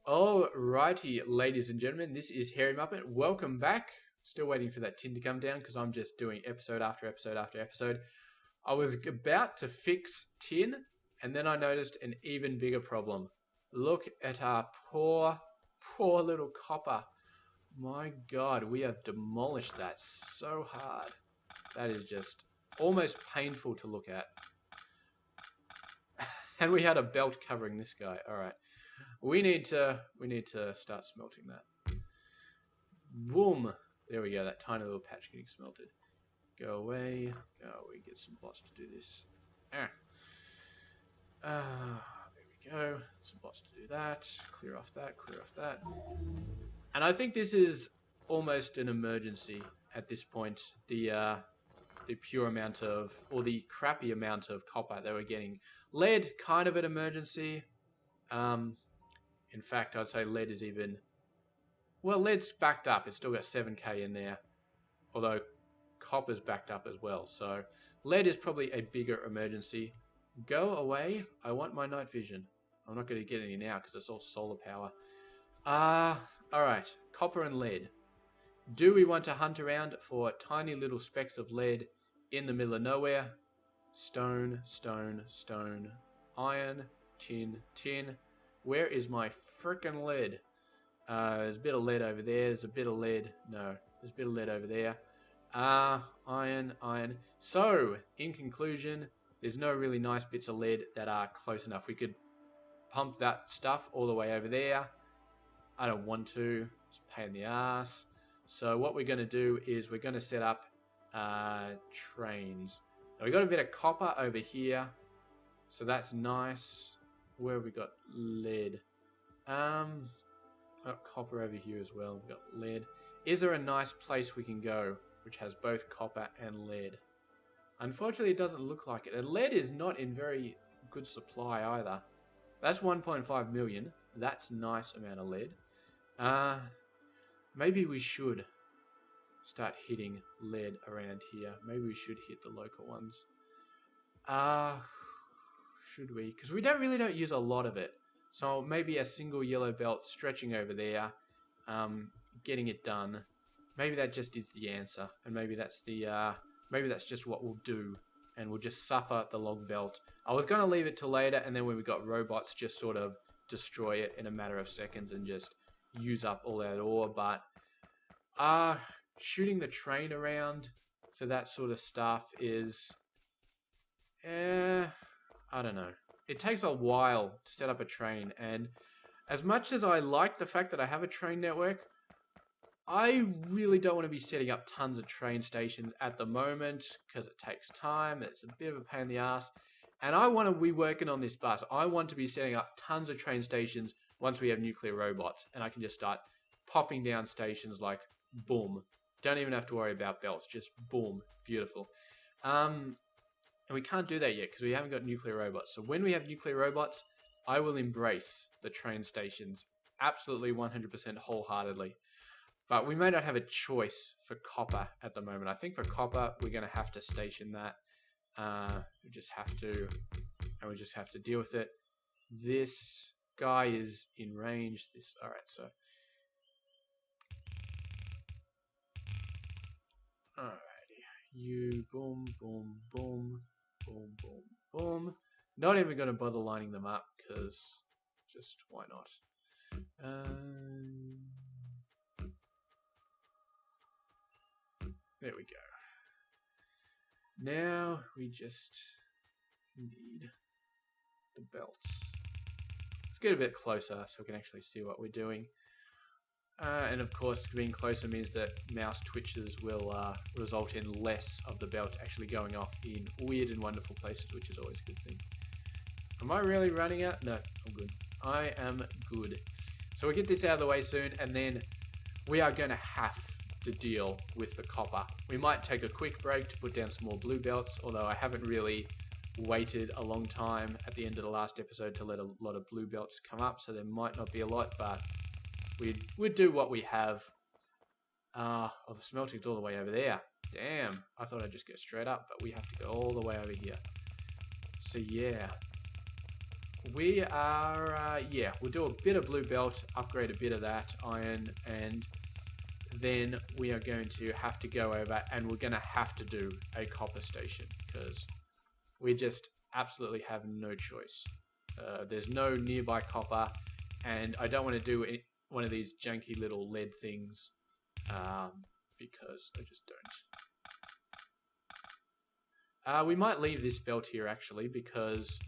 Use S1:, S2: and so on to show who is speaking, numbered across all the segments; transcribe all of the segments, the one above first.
S1: Alrighty, ladies and gentlemen, this is Hairymuppet. Welcome back. Still waiting for that tin to come down because I'm just doing episode after episode after episode. I was about to fix tin, and then I noticed an even bigger problem. Look at our poor little copper. My God, we have demolished that so hard. That is just almost painful to look at. And we had a belt covering this guy. Alright. We need to start smelting that. Boom. There we go. That tiny little patch getting smelted. Go away. We get some bots to do this. There we go. Some bots to do that. Clear off that. Clear off that. And I think this is almost an emergency at this point. The pure amount of, or the crappy amount of copper that we're getting. Lead, kind of an emergency. In fact, I'd say lead is even... Well, lead's backed up. It's still got 7k in there. Although copper's backed up as well. So lead is probably a bigger emergency. Go away. I want my night vision. I'm not going to get any now because it's all solar power. Alright. Copper and lead. Do we want to hunt around for tiny little specks of lead in the middle of nowhere? Stone, stone, stone. Iron, tin, tin. Where is my frickin' lead? There's a bit of lead over there. There's a bit of lead. No, there's a bit of lead over there. Iron, iron. So, in conclusion, there's no really nice bits of lead that are close enough. We could pump that stuff all the way over there. I don't want to. It's a pain in the ass. So what we're going to do is we're going to set up trains. Now we got a bit of copper over here. So that's nice. Where have we got lead? Got copper over here as well. We've got lead. Is there a nice place we can go which has both copper and lead? Unfortunately, it doesn't look like it. And lead is not in very good supply either. That's 1.5 million. That's a nice amount of lead. Maybe we should start hitting lead around here. Maybe we should hit the local ones. Should we? Because we don't use a lot of it. So maybe a single yellow belt stretching over there, getting it done. Maybe that just is the answer, and maybe that's just what we'll do, and we'll just suffer the long belt. I was gonna leave it till later, and then when we got robots, just sort of destroy it in a matter of seconds and just use up all that ore. But shooting the train around for that sort of stuff is, I don't know. It takes a while to set up a train, and as much as I like the fact that I have a train network, I really don't want to be setting up tons of train stations at the moment because it takes time. It's a bit of a pain in the ass, and I want to be working on this bus. I want to be setting up tons of train stations once we have nuclear robots, and I can just start popping down stations like boom. Don't even have to worry about belts, just boom. Beautiful. And we can't do that yet because we haven't got nuclear robots. So when we have nuclear robots, I will embrace the train stations absolutely 100% wholeheartedly. But we may not have a choice for copper at the moment. I think for copper, we're going to have to station that. We just have to, and we just have to deal with it. This guy is in range. All right, so. Alrighty. You, boom, boom, boom. Boom, boom, boom. Not even going to bother lining them up because just why not? There we go. Now we just need the belts. Let's get a bit closer so we can actually see what we're doing. And of course, being closer means that mouse twitches will result in less of the belt actually going off in weird and wonderful places, which is always a good thing. Am I really running out? No, I'm good. I am good. So we'll get this out of the way soon, and then we are going to have to deal with the copper. We might take a quick break to put down some more blue belts, although I haven't really waited a long time at the end of the last episode to let a lot of blue belts come up, so there might not be a lot, but we'd do what we have. Oh, the smelting's all the way over there. Damn, I thought I'd just go straight up, but we have to go all the way over here. So yeah. we are, yeah, we'll do a bit of blue belt, upgrade a bit of that iron, and then we are going to have to go over and we're going to have to do a copper station because we just absolutely have no choice. There's no nearby copper, and I don't want to do one of these janky little lead things because I just don't. We might leave this belt here actually because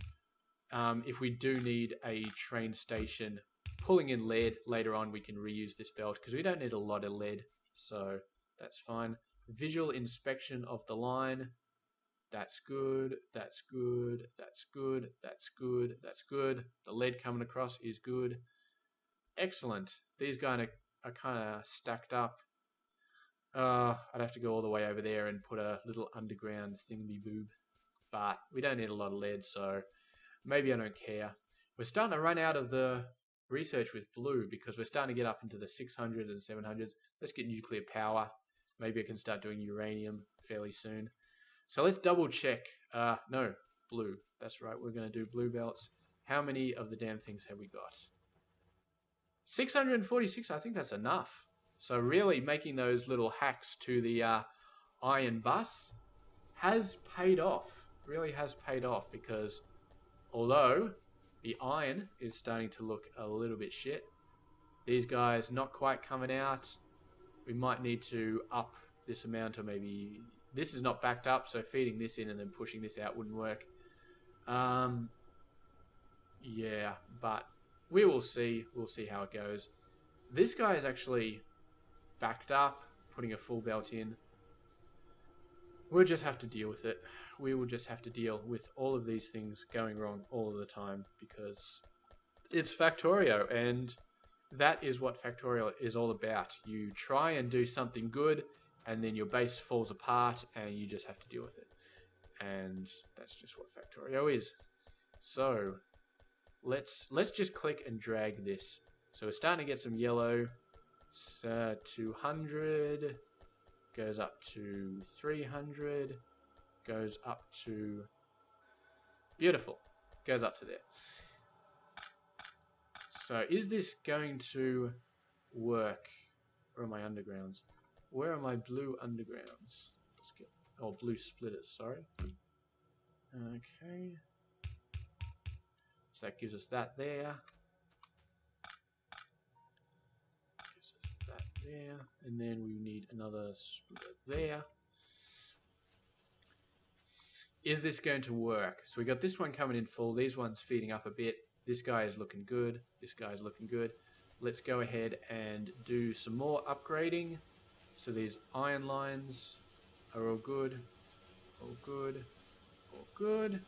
S1: if we do need a train station pulling in lead later on, we can reuse this belt because we don't need a lot of lead, so that's fine. Visual inspection of the line. That's good, that's good, that's good, that's good, that's good. The lead coming across is good. Excellent. These guys are kind of stacked up. I'd have to go all the way over there and put a little underground thingy-boob. But we don't need a lot of lead, so maybe I don't care. We're starting to run out of the research with blue because we're starting to get up into the 600s and 700s. Let's get nuclear power. Maybe I can start doing uranium fairly soon. So let's double check. No, blue. That's right, we're going to do blue belts. How many of the damn things have we got? 646, I think that's enough. So really making those little hacks to the iron bus has paid off. Really has paid off because although the iron is starting to look a little bit shit, these guys not quite coming out. We might need to up this amount, or maybe this is not backed up, so feeding this in and then pushing this out wouldn't work. Yeah, but we will see. We'll see how it goes. This guy is actually backed up, putting a full belt in. We'll just have to deal with it. We will just have to deal with all of these things going wrong all of the time because it's Factorio, and that is what Factorio is all about. You try and do something good, and then your base falls apart, and you just have to deal with it. And that's just what Factorio is. So let's just click and drag this. So we're starting to get some yellow. So 200 goes up to 300, goes up to beautiful, goes up to there. So is this going to work? Where are my undergrounds? Where are my blue undergrounds? Let's get, oh, blue splitters, sorry. Okay. So that gives us that there. Gives us that there. And then we need another splitter there. Is this going to work? So we got this one coming in full. These ones feeding up a bit. This guy is looking good. This guy is looking good. Let's go ahead and do some more upgrading. So these iron lines are all good. All good. All good.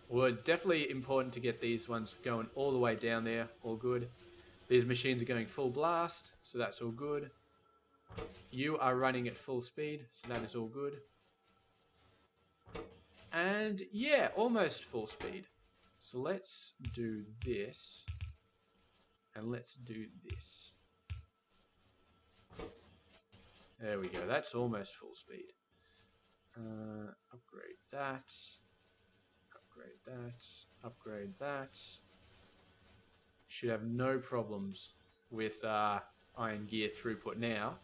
S1: Well, definitely important to get these ones going all the way down there. All good. These machines are going full blast, so that's all good. You are running at full speed, so that is all good. And yeah, almost full speed. So let's do this. And let's do this. There we go. That's almost full speed. Upgrade that. Upgrade that. Upgrade that. Should have no problems with iron gear throughput now.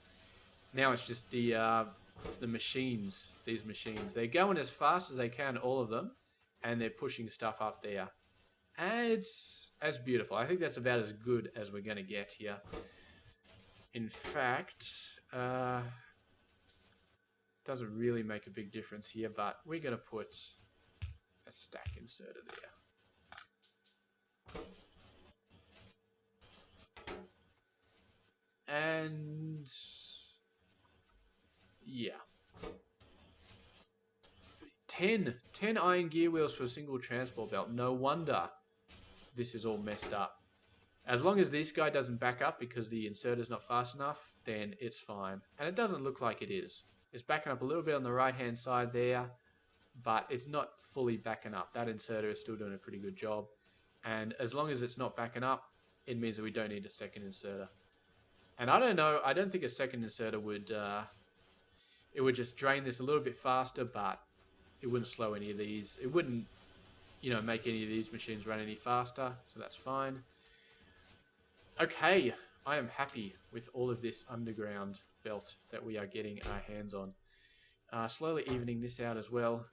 S1: Now it's just the machines. These machines. They're going as fast as they can, all of them, and they're pushing stuff up there. And it's beautiful. I think that's about as good as we're going to get here. In fact, doesn't really make a big difference here, but we're going to put a stack inserter there. And yeah. 10 iron gear wheels for a single transport belt. No wonder this is all messed up. As long as this guy doesn't back up because the inserter's not fast enough, then it's fine. And it doesn't look like it is. It's backing up a little bit on the right-hand side there, but it's not fully backing up. That inserter is still doing a pretty good job. And as long as it's not backing up, it means that we don't need a second inserter. And I don't know, I don't think a second inserter would, it would just drain this a little bit faster, but it wouldn't slow any of these. It wouldn't make any of these machines run any faster, so that's fine. Okay, I am happy with all of this underground belt that we are getting our hands on. Slowly evening this out as well.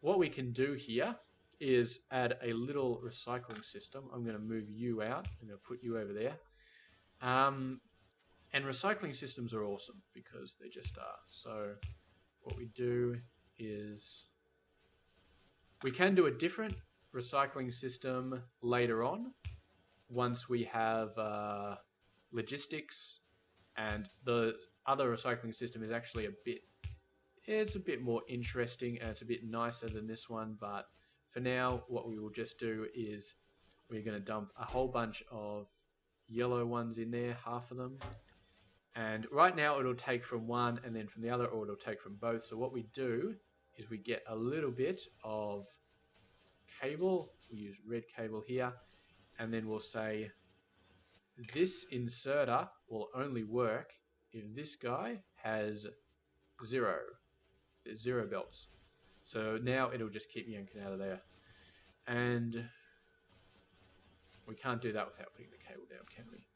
S1: What we can do here is add a little recycling system. I'm going to move you out. I'm going to put you over there. And recycling systems are awesome because they just are. So what we do is we can do a different recycling system later on once we have logistics, and the other recycling system is actually it's a bit more interesting and it's a bit nicer than this one. But for now, what we will just do is we're going to dump a whole bunch of yellow ones in there, half of them. And right now it'll take from one, and then from the other, or it'll take from both. So what we do is we get a little bit of cable. We use red cable here, and then we'll say this inserter will only work if this guy has 0. There's 0 belts. So now it'll just keep yanking out of there. And we can't do that without putting the cable down, can we?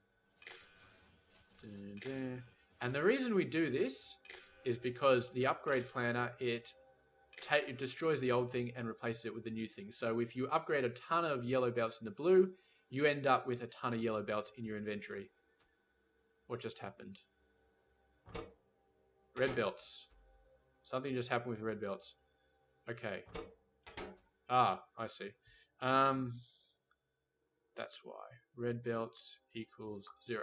S1: And the reason we do this is because the upgrade planner, it destroys the old thing and replaces it with the new thing. So if you upgrade a ton of yellow belts into blue, you end up with a ton of yellow belts in your inventory. What just happened? Red belts. Something just happened with red belts. Okay. Ah, I see. That's why. Red belts equals 0.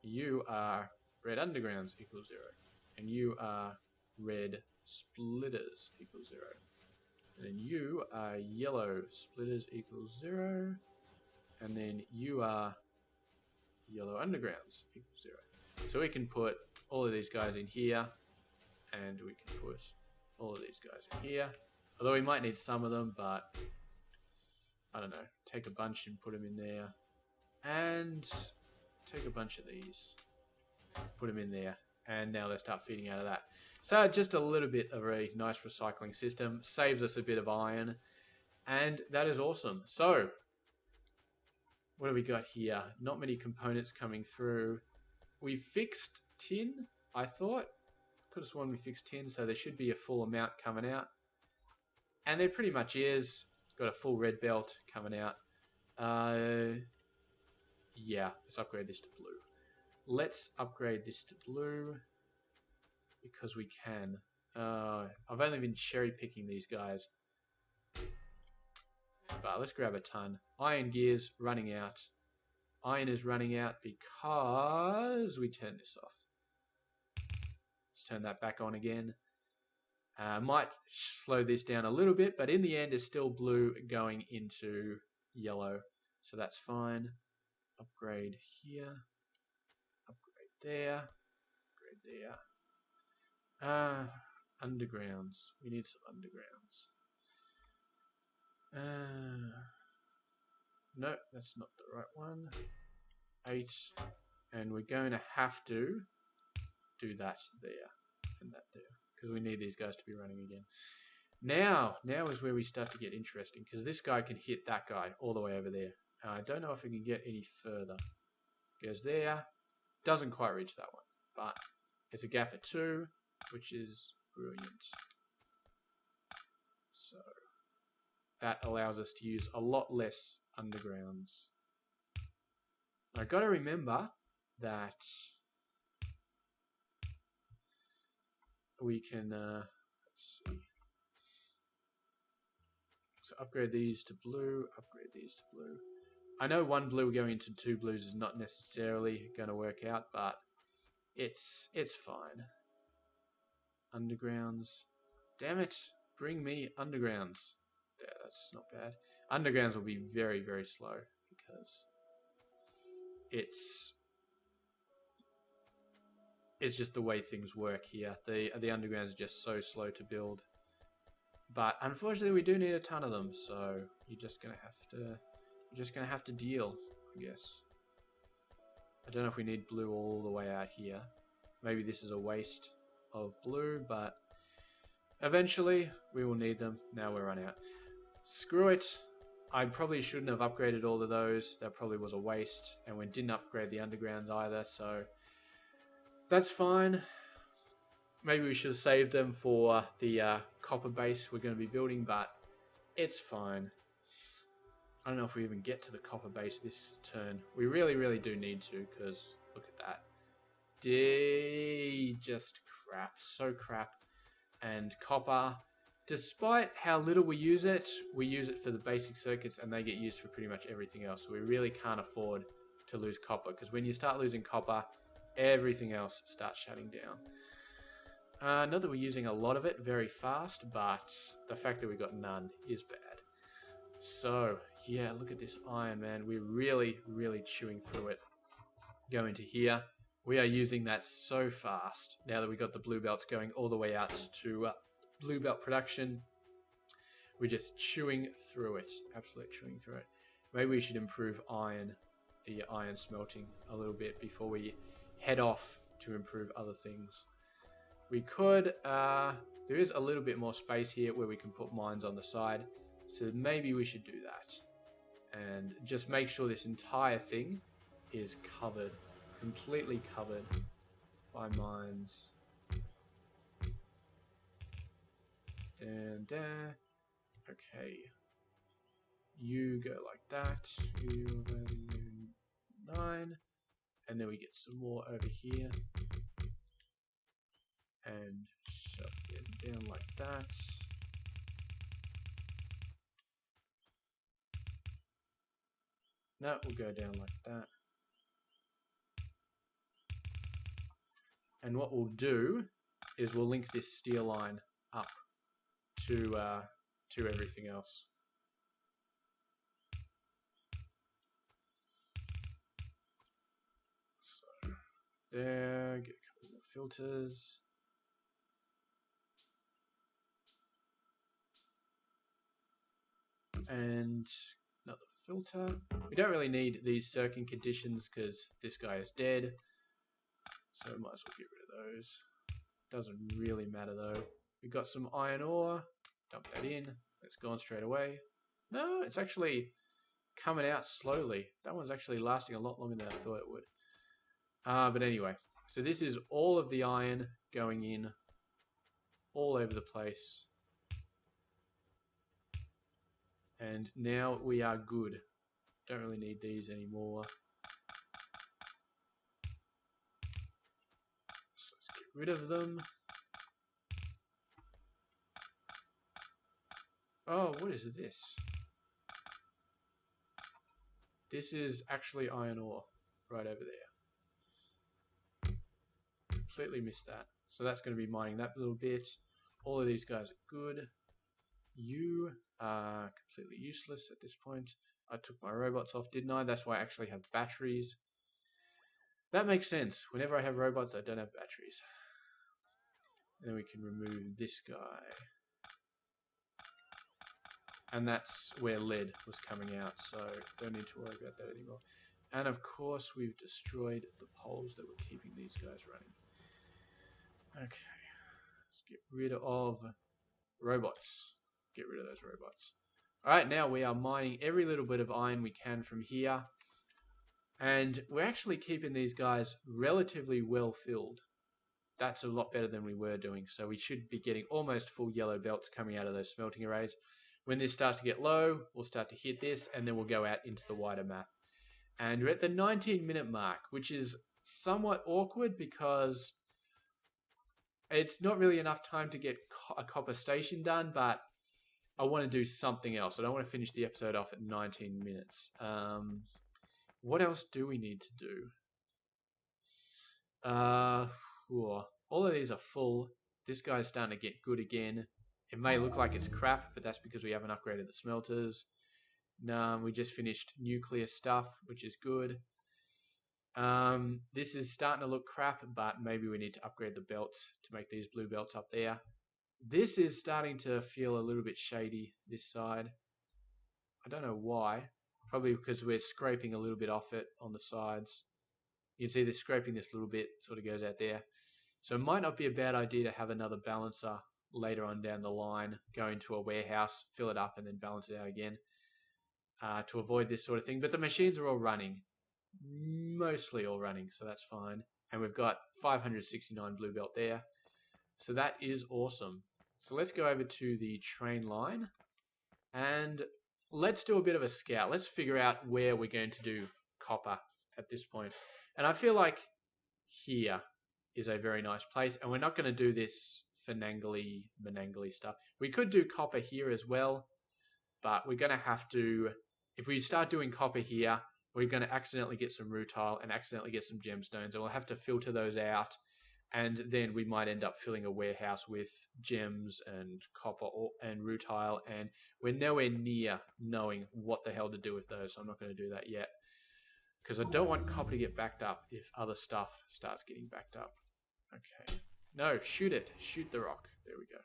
S1: You are red undergrounds equals 0. And you are red splitters equals 0. And then you are yellow splitters equals 0. And then you are yellow undergrounds equals 0. So we can put all of these guys in here. And we can put all of these guys in here. Although we might need some of them, but I don't know. Take a bunch and put them in there. And take a bunch of these, put them in there, and now they start feeding out of that. So just a little bit of a nice recycling system, saves us a bit of iron, and that is awesome. So what have we got here? Not many components coming through. We fixed tin, I thought. Could have sworn we fixed tin, so there should be a full amount coming out. And there pretty much is. Got a full red belt coming out. Yeah, let's upgrade this to blue. Let's upgrade this to blue because we can. I've only been cherry picking these guys. But let's grab a ton. Iron gear's running out. Iron is running out because we turned this off. Let's turn that back on again. Might slow this down a little bit, but in the end it's still blue going into yellow. So that's fine. Upgrade here. Upgrade there. Upgrade there. Undergrounds. We need some undergrounds. No, that's not the right one. 8. And we're going to have to do that there and that there, because we need these guys to be running again. Now is where we start to get interesting, because this guy can hit that guy all the way over there. I don't know if we can get any further. Goes there. Doesn't quite reach that one, but it's a gap of 2, which is brilliant. So that allows us to use a lot less undergrounds. I've got to remember that we can, let's see. So upgrade these to blue, upgrade these to blue. I know one blue going into 2 blues is not necessarily going to work out, but it's fine. Undergrounds. Damn it. Bring me undergrounds. Yeah, that's not bad. Undergrounds will be very, very slow because it's just the way things work here. The undergrounds are just so slow to build. But unfortunately we do need a ton of them, so you're just gonna have to deal, I guess. I don't know if we need blue all the way out here. Maybe this is a waste of blue, but Eventually, we will need them. Now we're running out. Screw it. I probably shouldn't have upgraded all of those. That probably was a waste. And we didn't upgrade the undergrounds either, so that's fine. Maybe we should have saved them for the copper base we're going to be building, but it's fine. I don't know if we even get to the copper base this turn. We really, really do need to, because look at that. Just crap. So crap. And copper, despite how little we use it for the basic circuits, and they get used for pretty much everything else. So we really can't afford to lose copper, because when you start losing copper, everything else starts shutting down. Not that we're using a lot of it very fast, but the fact that we got none is bad. So, yeah, look at this iron, man. We're really, really chewing through it. Go into here. We are using that so fast now that we got the blue belts going all the way out to blue belt production. We're just chewing through it. Absolutely chewing through it. Maybe we should improve the iron smelting a little bit before we head off to improve other things. We could, there is a little bit more space here where we can put mines on the side. So maybe we should do that. And just make sure this entire thing is covered, completely covered by mines. Down there. Okay. You go like that. You go 9. And then we get some more over here. And shove them down like that. No, we'll go down like that. And what we'll do is we'll link this steel line up to everything else. So there, get a couple more filters. And another filter. We don't really need these circling conditions because this guy is dead. So might as well get rid of those. Doesn't really matter though. We've got some iron ore. Dump that in. It's gone straight away. No, it's actually coming out slowly. That one's actually lasting a lot longer than I thought it would. But anyway, so this is all of the iron going in all over the place. And now we are good. Don't really need these anymore. So let's get rid of them. Oh, what is this? This is actually iron ore right over there. Completely missed that. So that's going to be mining that little bit. All of these guys are good. You are completely useless at this point. I took my robots off, didn't I? That's why I actually have batteries. That makes sense. Whenever I have robots, I don't have batteries. And then we can remove this guy. And that's where lead was coming out, so don't need to worry about that anymore. And of course, we've destroyed the poles that were keeping these guys running. Okay, let's get rid of robots. Get rid of those robots. Alright, now we are mining every little bit of iron we can from here. And we're actually keeping these guys relatively well filled. That's a lot better than we were doing. So we should be getting almost full yellow belts coming out of those smelting arrays. When this starts to get low, we'll start to hit this, and then we'll go out into the wider map. And we're at the 19-minute mark, which is somewhat awkward because it's not really enough time to get a copper station done, but I want to do something else. I don't want to finish the episode off at 19 minutes. What else do we need to do? All of these are full. This guy's starting to get good again. It may look like it's crap, but that's because we haven't upgraded the smelters. We just finished nuclear stuff, which is good. This is starting to look crap, but maybe we need to upgrade the belts to make these blue belts up there. This is starting to feel a little bit shady, this side. I don't know why. Probably because we're scraping a little bit off it on the sides. You can see they're scraping this little bit, sort of goes out there. So it might not be a bad idea to have another balancer later on down the line, go into a warehouse, fill it up, and then balance it out again to avoid this sort of thing. But the machines are all running, mostly all running, so that's fine. And we've got 569 blue belt there. So that is awesome. So let's go over to the train line and let's do a bit of a scout. Let's figure out where we're going to do copper at this point. And I feel like here is a very nice place. And we're not going to do this finangly, manangly stuff. We could do copper here as well, but we're going to have to, if we start doing copper here, we're going to accidentally get some rutile and accidentally get some gemstones, and we'll have to filter those out, and then we might end up filling a warehouse with gems and copper and rutile, and we're nowhere near knowing what the hell to do with those, so I'm not going to do that yet, because I don't want copper to get backed up if other stuff starts getting backed up. Okay. No, shoot it. Shoot the rock. There we go.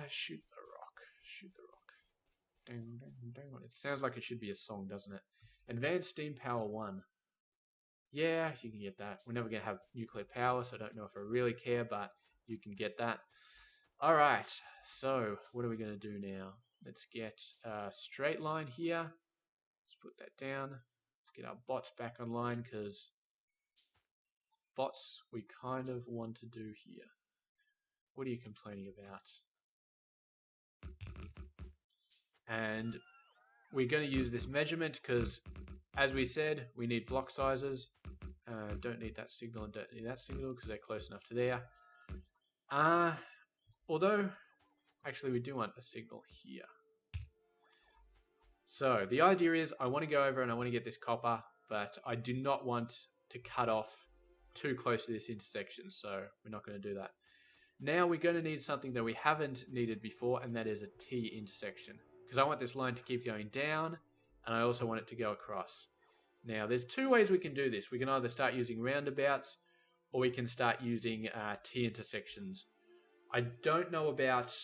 S1: Shoot the rock. Shoot the rock. Dang, dang, dang. It sounds like it should be a song, doesn't it? Advanced Steam Power 1. Yeah, you can get that. We're never going to have nuclear power, so I don't know if I really care, but you can get that. Alright, so what are we going to do now? Let's get a straight line here. Let's put that down. Let's get our bots back online, because bots we kind of want to do here. What are you complaining about? And we're going to use this measurement because, as we said, we need block sizes. Don't need that signal and don't need that signal because they're close enough to there. Although, actually we do want a signal here. So the idea is I want to go over and I want to get this copper, but I do not want to cut off too close to this intersection, so we're not going to do that. Now we're going to need something that we haven't needed before, and that is a T intersection, because I want this line to keep going down, and I also want it to go across. Now, there's two ways we can do this. We can either start using roundabouts, or we can start using T intersections. I don't know about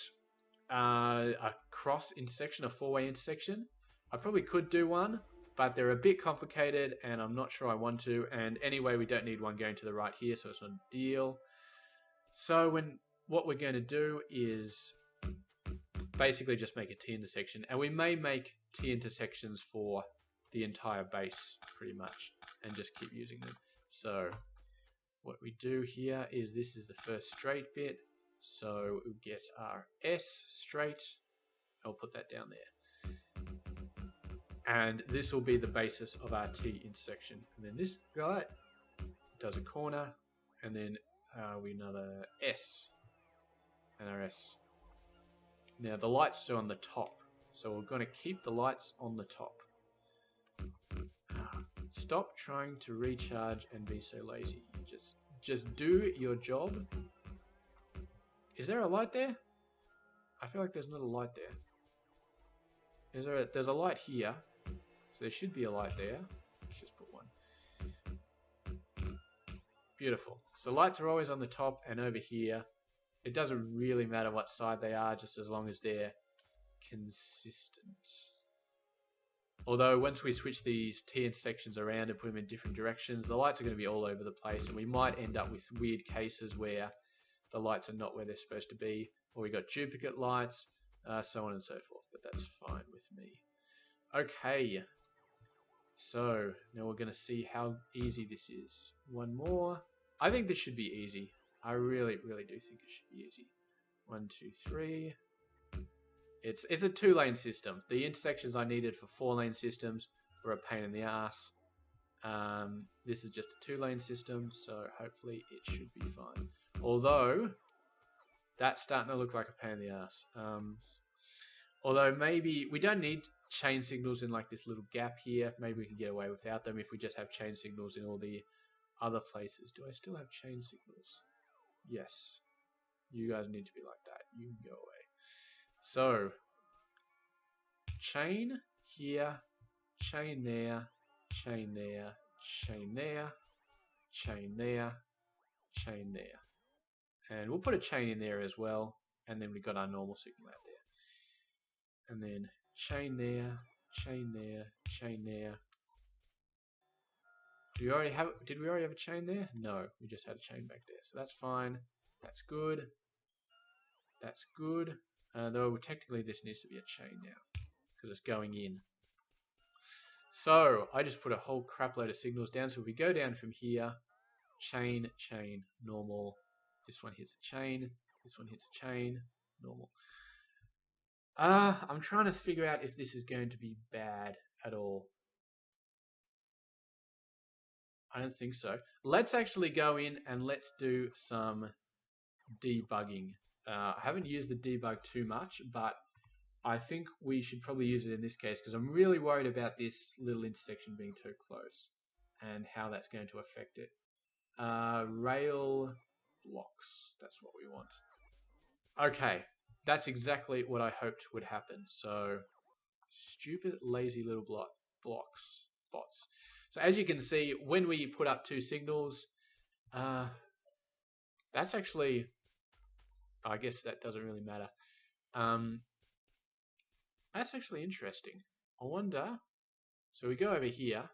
S1: a cross intersection, a four-way intersection. I probably could do one, but they're a bit complicated, and I'm not sure I want to. And anyway, we don't need one going to the right here, so it's not a deal. So what we're going to do is basically just make a T intersection, and we may make T intersections for the entire base pretty much and just keep using them. So what we do here is this is the first straight bit, so we'll get our S straight. I'll put that down there, and this will be the basis of our T intersection. And then this guy does a corner, and then we another S and our S. Now the lights are on the top, so we're going to keep the lights on the top. Stop trying to recharge and be so lazy. Just do your job. Is there a light there? I feel like there's not a light there. There's a light here, so there should be a light there. Let's just put one. Beautiful. So lights are always on the top and over here. It doesn't really matter what side they are, just as long as they're consistent. Although once we switch these T intersections around and put them in different directions, the lights are going to be all over the place, and we might end up with weird cases where the lights are not where they're supposed to be, or we got duplicate lights, so on and so forth, but that's fine with me. Okay, so now we're going to see how easy this is. One more. I think this should be easy. I really, really do think it should be easy. 1, 2, 3. It's a 2-lane system. The intersections I needed for 4-lane systems were a pain in the ass. This is just a 2-lane system, so hopefully it should be fine. Although, that's starting to look like a pain in the ass. Although maybe we don't need chain signals in like this little gap here. Maybe we can get away without them if we just have chain signals in all the other places. Do I still have chain signals? Yes. You guys need to be like that. You can go away. So, chain here, chain there, chain there, chain there, chain there, chain there. And we'll put a chain in there as well, and then we've got our normal signal out there. And then chain there, chain there, chain there. Did we already have a chain there? No, we just had a chain back there. So that's fine. That's good. That's good. Though technically this needs to be a chain now because it's going in. So I just put a whole crap load of signals down. So if we go down from here, chain, chain, normal. This one hits a chain. This one hits a chain, normal. I'm trying to figure out if this is going to be bad at all. I don't think so. Let's actually go in and let's do some debugging. I haven't used the debug too much, but I think we should probably use it in this case because I'm really worried about this little intersection being too close and how that's going to affect it. Rail blocks, that's what we want. Okay, that's exactly what I hoped would happen. So, stupid, lazy little bots. So as you can see, when we put up two signals, that's actually, I guess that doesn't really matter. That's actually interesting. I wonder, so we go over here.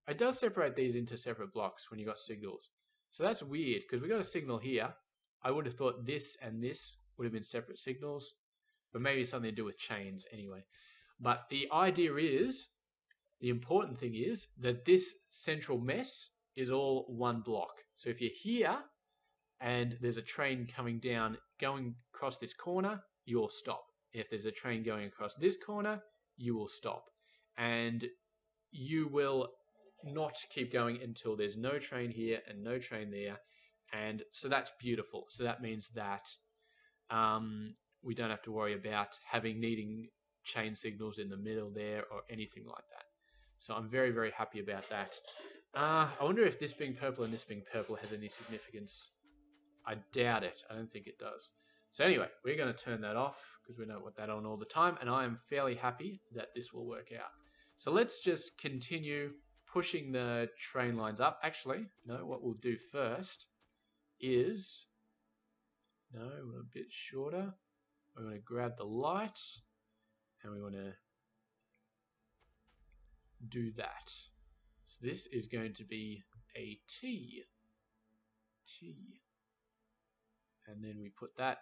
S1: It does separate these into separate blocks when you got signals. So that's weird because we got a signal here. I would have thought this and this would have been separate signals, but maybe something to do with chains anyway. But the idea is, the important thing is that this central mess is all one block. So if you're here and there's a train coming down, going across this corner, you'll stop. If there's a train going across this corner, you will stop. And you will not keep going until there's no train here and no train there. And so that's beautiful. So that means that we don't have to worry about needing chain signals in the middle there or anything like that. So I'm very, very happy about that. I wonder if this being purple and this being purple has any significance. I doubt it. I don't think it does. So anyway, we're going to turn that off because we don't want that on all the time. And I am fairly happy that this will work out. So let's just continue pushing the train lines up. Actually, no, what we'll do first is, no, we're a bit shorter. We're going to grab the light and we want to do that. So this is going to be a T. And then we put that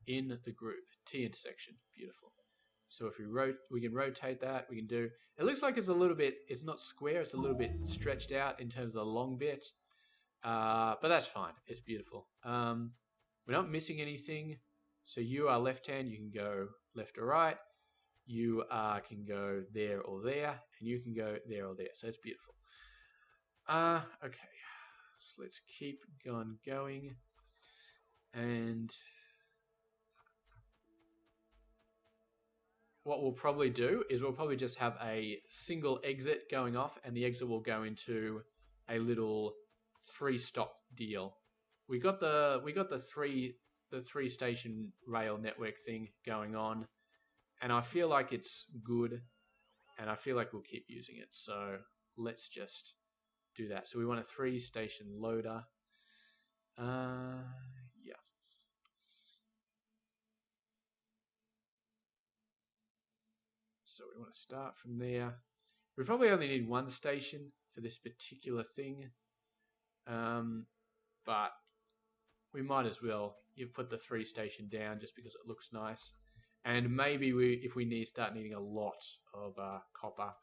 S1: in the group. T intersection. Beautiful. So if we can rotate that. We can do. It looks like it's a little bit. It's not square. It's a little bit stretched out in terms of the long bit. But that's fine. It's beautiful. We're not missing anything. So you are left hand. You can go left or right. You can go there or there, and you can go there or there. So it's beautiful. Okay. So let's keep going. And what we'll probably do is we'll probably just have a single exit going off, and the exit will go into a little 3-stop deal. We got the three station rail network thing going on, and I feel like it's good, and I feel like we'll keep using it. So let's just do that. So we want a 3-station loader. Yeah. So we want to start from there. We probably only need 1 station for this particular thing. But we might as well. You've put the 3-station down just because it looks nice. And maybe if we start needing a lot of copper,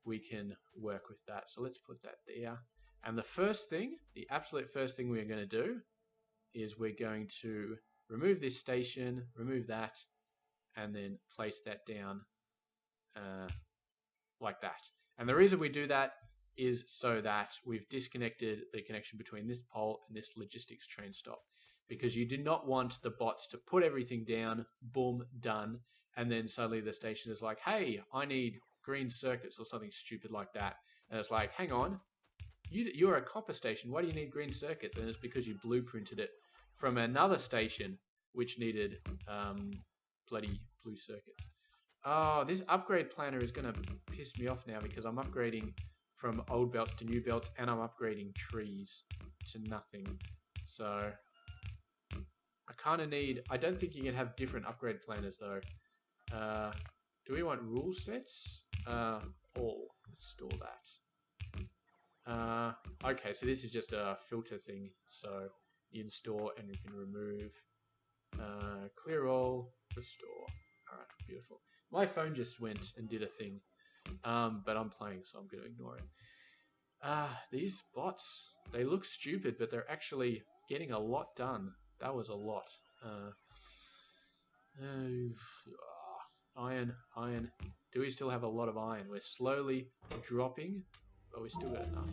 S1: we can work with that. So let's put that there. And the absolute first thing we're going to do is we're going to remove this station, remove that, and then place that down like that. And the reason we do that is so that we've disconnected the connection between this pole and this logistics train stop. Because you do not want the bots to put everything down, boom, done, and then suddenly the station is like, hey, I need green circuits or something stupid like that. And it's like, hang on, you're a copper station, why do you need green circuits? And it's because you blueprinted it from another station which needed bloody blue circuits. Oh, this upgrade planner is going to piss me off now because I'm upgrading from old belts to new belts and I'm upgrading trees to nothing. So I kind of need, I don't think you can have different upgrade planners though. Do we want rule sets? All. Let's store that. Okay, so this is just a filter thing. So you can store and you can remove. Clear all, restore. Alright, beautiful. My phone just went and did a thing. But I'm playing, so I'm going to ignore it. These bots, they look stupid, but they're actually getting a lot done. That was a lot. Iron, iron. Do we still have a lot of iron? We're slowly dropping, but we still got enough.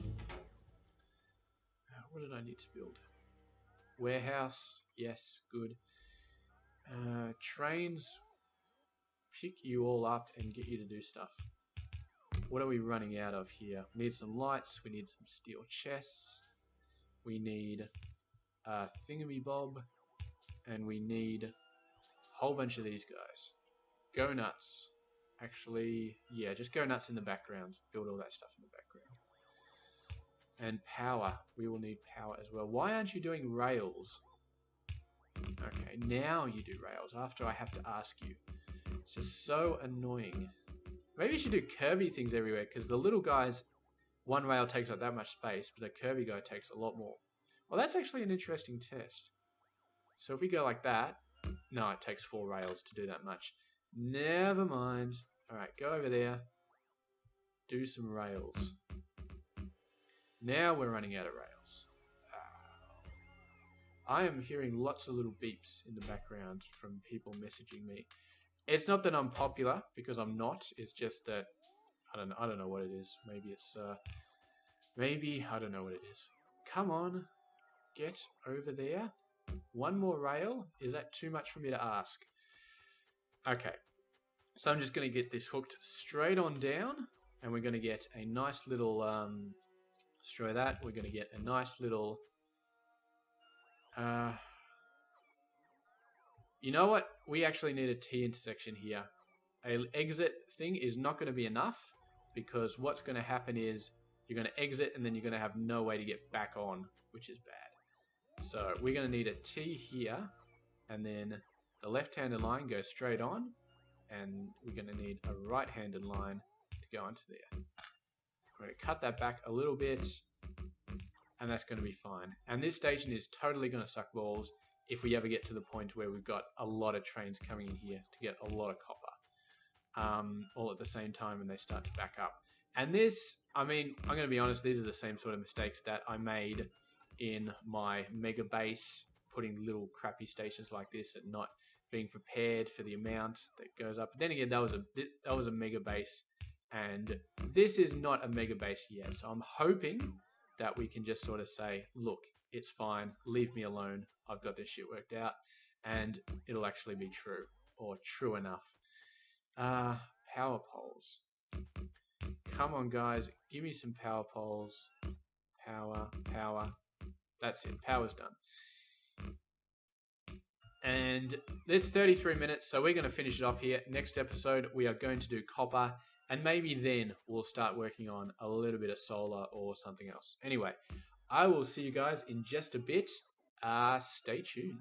S1: What did I need to build? Warehouse. Yes, good. Trains. Pick you all up and get you to do stuff. What are we running out of here? We need some lights. We need some steel chests. We need a thingamy-bob. And we need a whole bunch of these guys. Go nuts. Actually, yeah, just go nuts in the background. Build all that stuff in the background. And power. We will need power as well. Why aren't you doing rails? Okay, now you do rails after I have to ask you. It's just so annoying. Maybe you should do curvy things everywhere, because the little guys, one rail takes up that much space, but a curvy guy takes a lot more. Well, that's actually an interesting test. So if we go like that, no, it takes 4 rails to do that much. Never mind. Alright, go over there. Do some rails. Now we're running out of rails. I am hearing lots of little beeps in the background from people messaging me. It's not that I'm popular, because I'm not. It's just that I don't know what it is. Maybe it's maybe I don't know what it is. Come on, get over there. One more rail. Is that too much for me to ask? Okay, so I'm just going to get this hooked straight on down, and we're going to get a nice little destroy that. We're going to get a nice little you know what? We actually need a T intersection here. An exit thing is not going to be enough, because what's going to happen is you're going to exit and then you're going to have no way to get back on, which is bad. So we're going to need a T here, and then the left-handed line goes straight on, and we're going to need a right-handed line to go onto there. We're going to cut that back a little bit, and that's going to be fine. And this station is totally going to suck balls if we ever get to the point where we've got a lot of trains coming in here to get a lot of copper, all at the same time, and they start to back up. And this, I mean, I'm going to be honest, these are the same sort of mistakes that I made in my mega base, putting little crappy stations like this and not being prepared for the amount that goes up. But then again, that was a mega base, and this is not a mega base yet. So I'm hoping that we can just sort of say, look, it's fine, leave me alone, I've got this shit worked out, and it'll actually be true, or true enough. Power poles. Come on, guys, give me some power poles. Power, power. That's it, power's done. And it's 33 minutes, so we're going to finish it off here. Next episode, we are going to do copper, and maybe then we'll start working on a little bit of solar or something else. Anyway, I will see you guys in just a bit. Stay tuned.